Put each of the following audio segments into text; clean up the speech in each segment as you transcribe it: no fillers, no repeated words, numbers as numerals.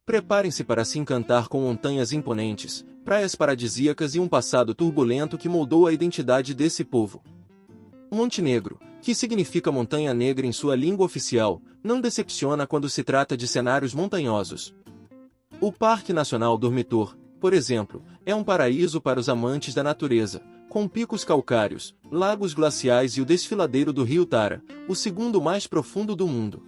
Preparem-se para se encantar com montanhas imponentes, praias paradisíacas e um passado turbulento que moldou a identidade desse povo. Montenegro, que significa montanha negra em sua língua oficial, não decepciona quando se trata de cenários montanhosos. O Parque Nacional Durmitor, por exemplo, é um paraíso para os amantes da natureza, com picos calcários, lagos glaciais e o desfiladeiro do rio Tara, o segundo mais profundo do mundo.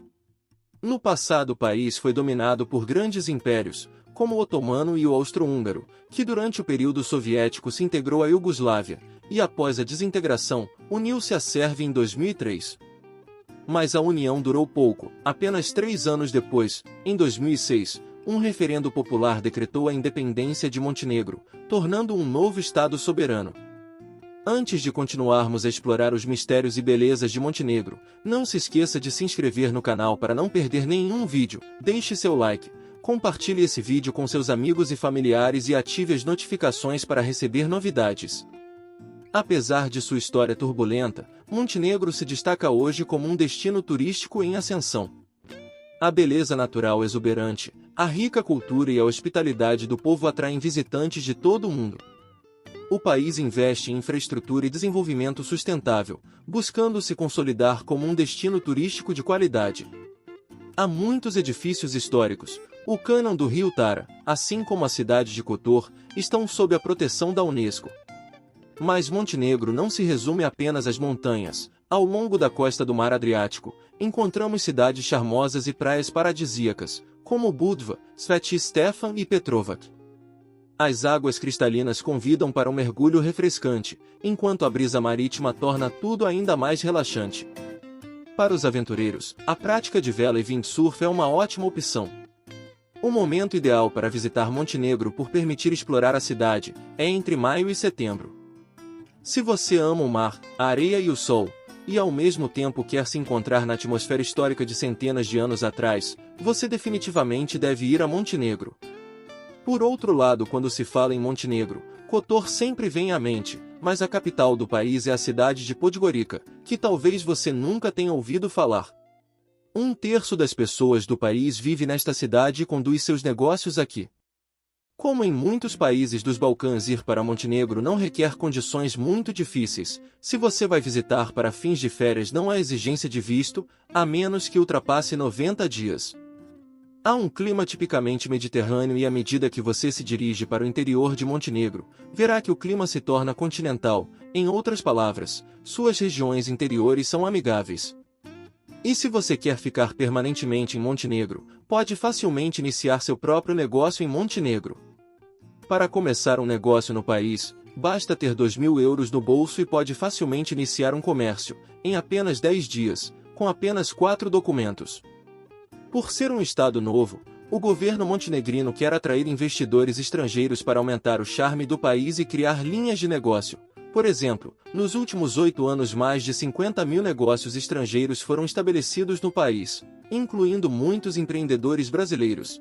No passado o país foi dominado por grandes impérios, como o otomano e o austro-húngaro, que durante o período soviético se integrou à Iugoslávia, e após a desintegração, uniu-se à Sérvia em 2003. Mas a união durou pouco, apenas 3 anos depois, em 2006, um referendo popular decretou a independência de Montenegro, tornando um novo Estado soberano. Antes de continuarmos a explorar os mistérios e belezas de Montenegro, não se esqueça de se inscrever no canal para não perder nenhum vídeo, deixe seu like, compartilhe esse vídeo com seus amigos e familiares e ative as notificações para receber novidades. Apesar de sua história turbulenta, Montenegro se destaca hoje como um destino turístico em ascensão. A beleza natural exuberante, a rica cultura e a hospitalidade do povo atraem visitantes de todo o mundo. O país investe em infraestrutura e desenvolvimento sustentável, buscando se consolidar como um destino turístico de qualidade. Há muitos edifícios históricos. O cânon do rio Tara, assim como a cidade de Kotor, estão sob a proteção da Unesco. Mas Montenegro não se resume apenas às montanhas. Ao longo da costa do Mar Adriático, encontramos cidades charmosas e praias paradisíacas, como Budva, Sveti Stefan e Petrovac. As águas cristalinas convidam para um mergulho refrescante, enquanto a brisa marítima torna tudo ainda mais relaxante. Para os aventureiros, a prática de vela e windsurf é uma ótima opção. O momento ideal para visitar Montenegro por permitir explorar a cidade é entre maio e setembro. Se você ama o mar, a areia e o sol, e ao mesmo tempo quer se encontrar na atmosfera histórica de centenas de anos atrás, você definitivamente deve ir a Montenegro. Por outro lado, quando se fala em Montenegro, Kotor sempre vem à mente, mas a capital do país é a cidade de Podgorica, que talvez você nunca tenha ouvido falar. 1/3 das pessoas do país vive nesta cidade e conduz seus negócios aqui. Como em muitos países dos Balcãs, ir para Montenegro não requer condições muito difíceis. Se você vai visitar para fins de férias, não há exigência de visto, a menos que ultrapasse 90 dias. Há um clima tipicamente mediterrâneo e à medida que você se dirige para o interior de Montenegro, verá que o clima se torna continental. Em outras palavras, suas regiões interiores são amigáveis. E se você quer ficar permanentemente em Montenegro, pode facilmente iniciar seu próprio negócio em Montenegro. Para começar um negócio no país, basta ter 2.000 euros no bolso e pode facilmente iniciar um comércio, em apenas 10 dias, com apenas 4 documentos. Por ser um estado novo, o governo montenegrino quer atrair investidores estrangeiros para aumentar o charme do país e criar linhas de negócio. Por exemplo, nos últimos 8 anos mais de 50.000 negócios estrangeiros foram estabelecidos no país, incluindo muitos empreendedores brasileiros.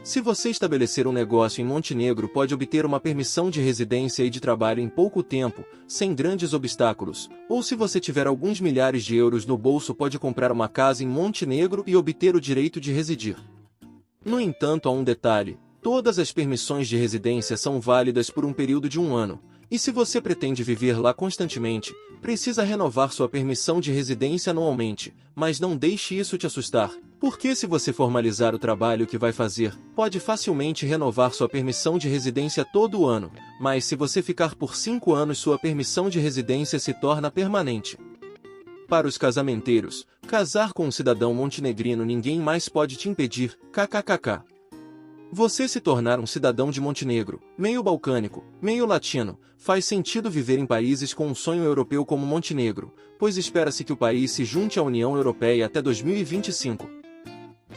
Se você estabelecer um negócio em Montenegro, pode obter uma permissão de residência e de trabalho em pouco tempo, sem grandes obstáculos, ou se você tiver alguns milhares de euros no bolso, pode comprar uma casa em Montenegro e obter o direito de residir. No entanto, há um detalhe: todas as permissões de residência são válidas por um período de 1 ano, e se você pretende viver lá constantemente, precisa renovar sua permissão de residência anualmente, mas não deixe isso te assustar, porque se você formalizar o trabalho que vai fazer, pode facilmente renovar sua permissão de residência todo ano, mas se você ficar por 5 anos, sua permissão de residência se torna permanente. Para os casamenteiros, casar com um cidadão montenegrino ninguém mais pode te impedir, kkkk. Você se tornar um cidadão de Montenegro, meio balcânico, meio latino, faz sentido viver em países com um sonho europeu como Montenegro, pois espera-se que o país se junte à União Europeia até 2025.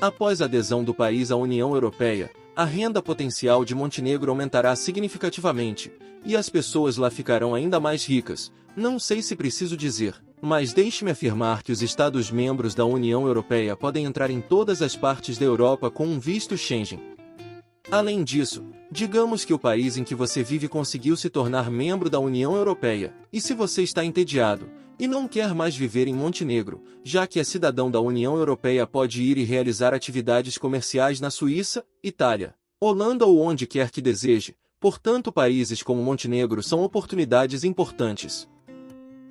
Após a adesão do país à União Europeia, a renda potencial de Montenegro aumentará significativamente, e as pessoas lá ficarão ainda mais ricas. Não sei se preciso dizer, mas deixe-me afirmar que os Estados-membros da União Europeia podem entrar em todas as partes da Europa com um visto Schengen. Além disso, digamos que o país em que você vive conseguiu se tornar membro da União Europeia, e se você está entediado, e não quer mais viver em Montenegro, já que é cidadão da União Europeia, pode ir e realizar atividades comerciais na Suíça, Itália, Holanda ou onde quer que deseje. Portanto, países como Montenegro são oportunidades importantes.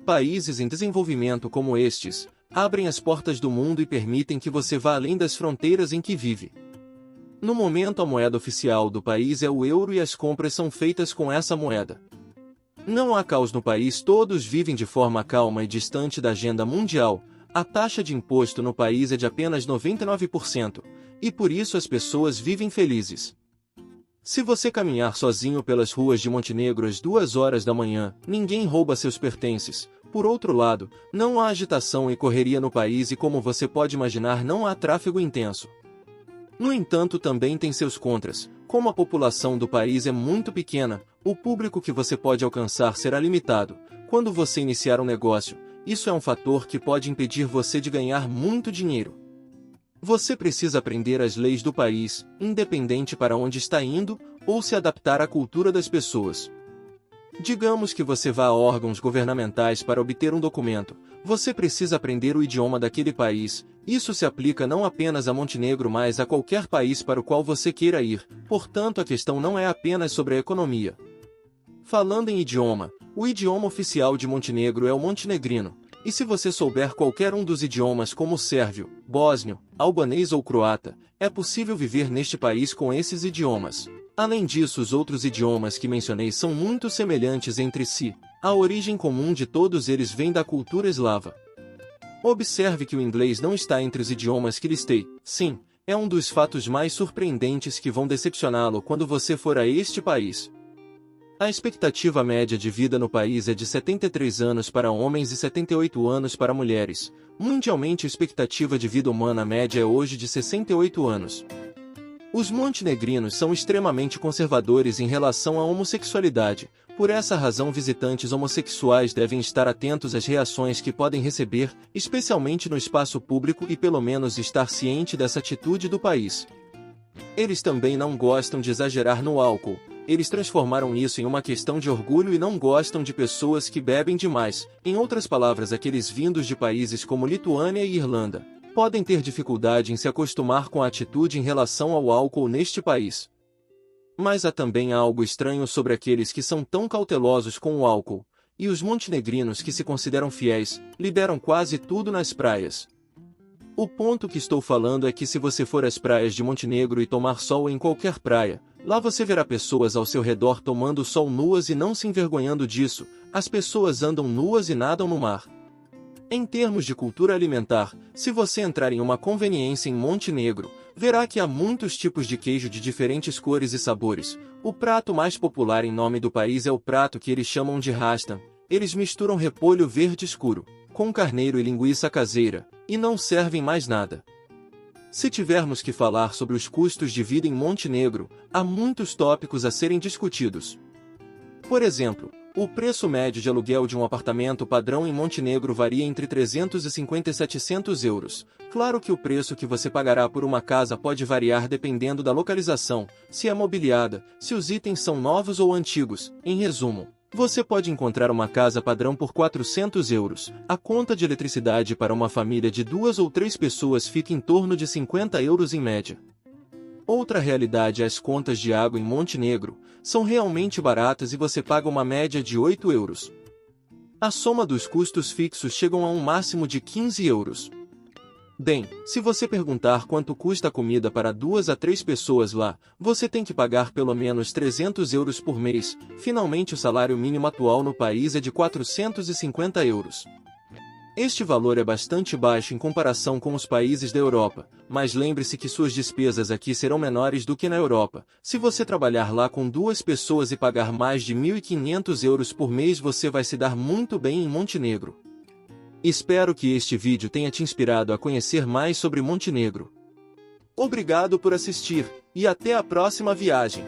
Países em desenvolvimento como estes abrem as portas do mundo e permitem que você vá além das fronteiras em que vive. No momento, a moeda oficial do país é o euro e as compras são feitas com essa moeda. Não há caos no país, todos vivem de forma calma e distante da agenda mundial. A taxa de imposto no país é de apenas 99%, e por isso as pessoas vivem felizes. Se você caminhar sozinho pelas ruas de Montenegro às 2 horas da manhã, ninguém rouba seus pertences. Por outro lado, não há agitação e correria no país e, como você pode imaginar, não há tráfego intenso. No entanto, também tem seus contras. Como a população do país é muito pequena, o público que você pode alcançar será limitado. Quando você iniciar um negócio, isso é um fator que pode impedir você de ganhar muito dinheiro. Você precisa aprender as leis do país, independente para onde está indo, ou se adaptar à cultura das pessoas. Digamos que você vá a órgãos governamentais para obter um documento. Você precisa aprender o idioma daquele país. Isso se aplica não apenas a Montenegro, mas a qualquer país para o qual você queira ir. Portanto, a questão não é apenas sobre a economia. Falando em idioma, o idioma oficial de Montenegro é o montenegrino. E se você souber qualquer um dos idiomas como sérvio, bósnio, albanês ou croata, é possível viver neste país com esses idiomas. Além disso, os outros idiomas que mencionei são muito semelhantes entre si. A origem comum de todos eles vem da cultura eslava. Observe que o inglês não está entre os idiomas que listei. Sim, é um dos fatos mais surpreendentes que vão decepcioná-lo quando você for a este país. A expectativa média de vida no país é de 73 anos para homens e 78 anos para mulheres. Mundialmente, a expectativa de vida humana média é hoje de 68 anos. Os montenegrinos são extremamente conservadores em relação à homossexualidade. Por essa razão, visitantes homossexuais devem estar atentos às reações que podem receber, especialmente no espaço público, e pelo menos estar ciente dessa atitude do país. Eles também não gostam de exagerar no álcool. Eles transformaram isso em uma questão de orgulho e não gostam de pessoas que bebem demais. Em outras palavras, aqueles vindos de países como Lituânia e Irlanda podem ter dificuldade em se acostumar com a atitude em relação ao álcool neste país. Mas há também algo estranho sobre aqueles que são tão cautelosos com o álcool, e os montenegrinos que se consideram fiéis, liberam quase tudo nas praias. O ponto que estou falando é que se você for às praias de Montenegro e tomar sol em qualquer praia, lá você verá pessoas ao seu redor tomando sol nuas e não se envergonhando disso. As pessoas andam nuas e nadam no mar. Em termos de cultura alimentar, se você entrar em uma conveniência em Montenegro, verá que há muitos tipos de queijo de diferentes cores e sabores. O prato mais popular em nome do país é o prato que eles chamam de rastan. Eles misturam repolho verde escuro com carneiro e linguiça caseira, e não servem mais nada. Se tivermos que falar sobre os custos de vida em Montenegro, há muitos tópicos a serem discutidos. Por exemplo, o preço médio de aluguel de um apartamento padrão em Montenegro varia entre 350 e 700 euros. Claro que o preço que você pagará por uma casa pode variar dependendo da localização, se é mobiliada, se os itens são novos ou antigos. Em resumo, você pode encontrar uma casa padrão por 400 euros. A conta de eletricidade para uma família de 2 ou 3 pessoas fica em torno de 50 euros em média. Outra realidade é as contas de água em Montenegro. São realmente baratas e você paga uma média de 8 euros. A soma dos custos fixos chegam a um máximo de 15 euros. Bem, se você perguntar quanto custa a comida para 2 a 3 pessoas lá, você tem que pagar pelo menos 300 euros por mês. Finalmente, o salário mínimo atual no país é de 450 euros. Este valor é bastante baixo em comparação com os países da Europa, mas lembre-se que suas despesas aqui serão menores do que na Europa. Se você trabalhar lá com 2 pessoas e pagar mais de 1.500 euros por mês, você vai se dar muito bem em Montenegro. Espero que este vídeo tenha te inspirado a conhecer mais sobre Montenegro. Obrigado por assistir, e até a próxima viagem!